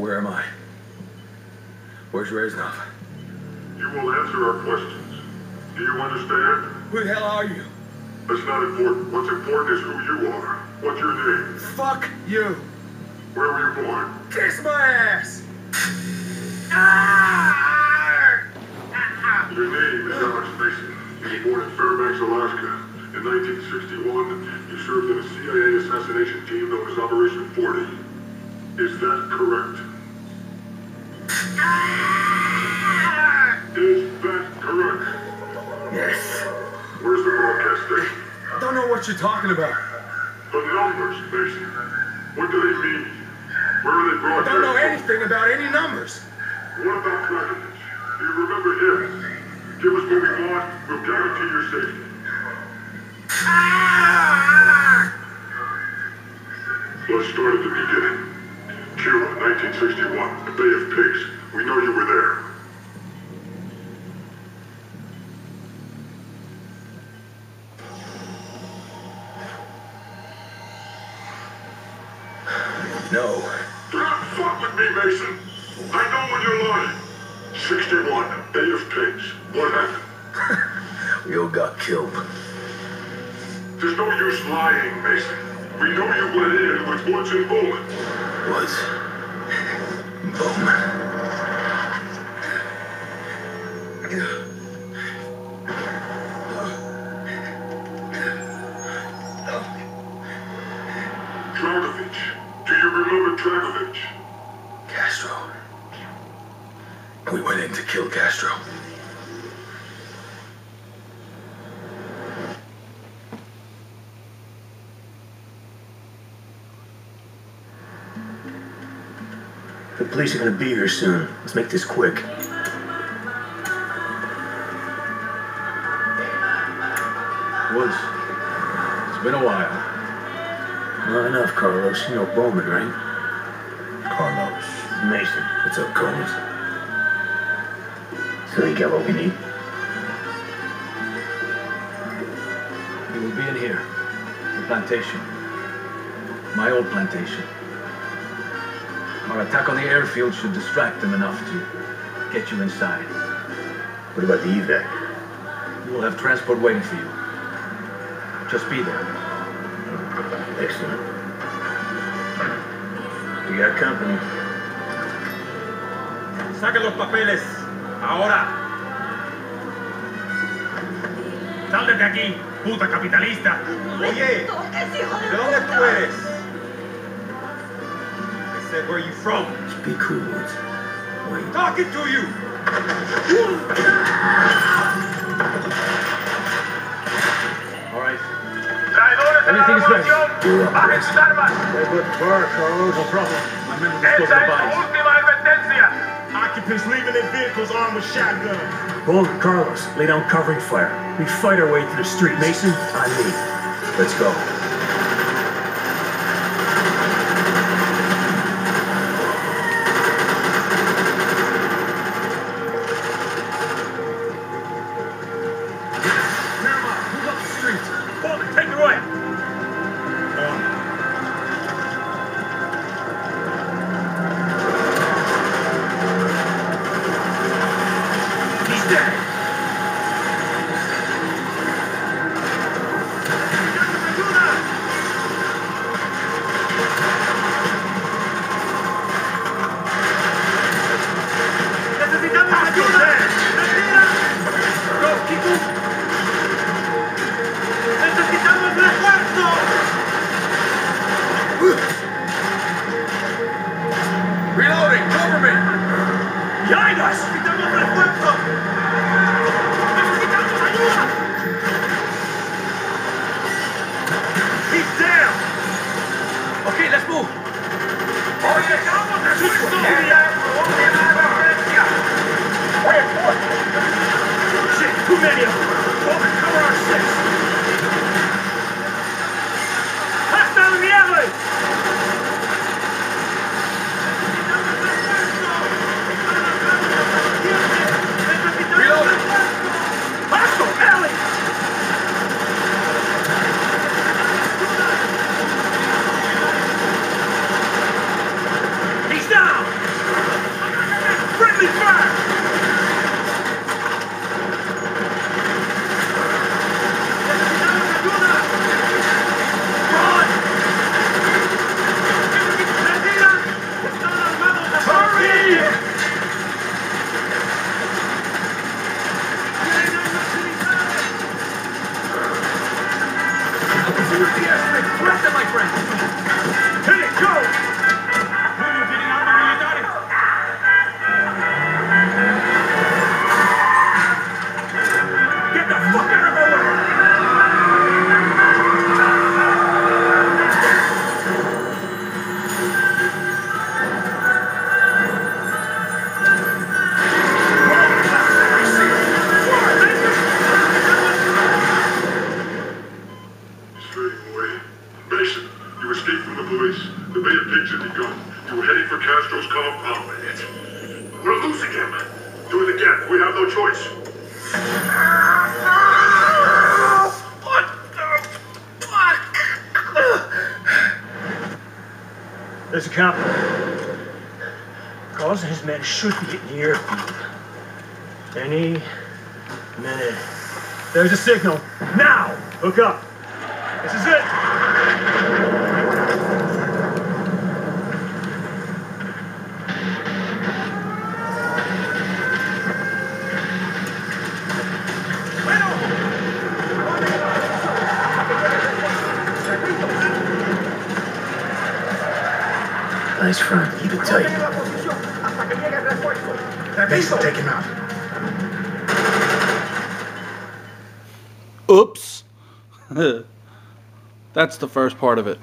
Where am I? Where's Reznov? You will answer our questions. Do you understand? Who the hell are you? That's not important. What's important is who you are. What's your name? Fuck you! Where were you born? Kiss my ass! Ah! Your name is Alex Mason. You were born in Fairbanks, Alaska. In 1961, you served in a CIA assassination team known as Operation 40. Is that correct? Is that correct? Yes. Where's the broadcast station? I don't know what you're talking about. The numbers, Mason. What do they mean? Where are they I broadcast? don't know anything about any numbers. What about Krakovich? Do you remember him? Give us what we want, we'll guarantee your safety. Ah! Let's start at the beginning. Cuba, 1961, the Bay of Pigs. We know you were there. No. Do not fuck with me, Mason. I know when you're lying. 61, Bay of Pigs. What happened? We all got killed. There's no use lying, Mason. We know you went in with Woods and Bowman. Woods. Bowman. Dragovich. Do you remember Dragovich? Castro. We went in to kill Castro. The police are gonna be here soon. Let's make this quick. Woods, it's been a while. Not enough, Carlos. You know Bowman, right? Carlos. Mason. What's up, Carlos? So you got what we need? He will be in here. The plantation. My old plantation. Our attack on the airfield should distract them enough to get you inside. What about the evac? You will have transport waiting for you. Just be there. Excellent. We got company. Saquen los papeles. Ahora. Sal de aquí, puta capitalista. Oye, ¿de dónde tú eres? I said, where are you from? Just be cool, Woods. Wait. Talking to you. All right. Everything is ready. Bajen sus armas. Good work, Carlos. No problem. My men will dispose of Esa the es bodies. su última advertencia. Occupants leaving their vehicles armed with shotguns. Bowman, Carlos, lay down covering fire. We fight our way through the street. Mason, on me. Let's go. Reloading, cover me! Behind us! ¡Necesitamos refuerzo! ¡Necesitamos ayuda! He's down! Okay, let's move! ¡Oye, estamos refuerzo! Shit, too many of them! Bowman, cover our six! ¡Hasta el miércoles! He's down! engine begun. You were heading for Castro's compound. We're losing him. Do it again. We have no choice. What the fuck? There's a cop. Carlos and his men should be in the airfield. Any minute. There's a signal. Now! Hook up. This is it. Nice front. Keep it tight. Mason, take him out. Oops. That's the first part of it.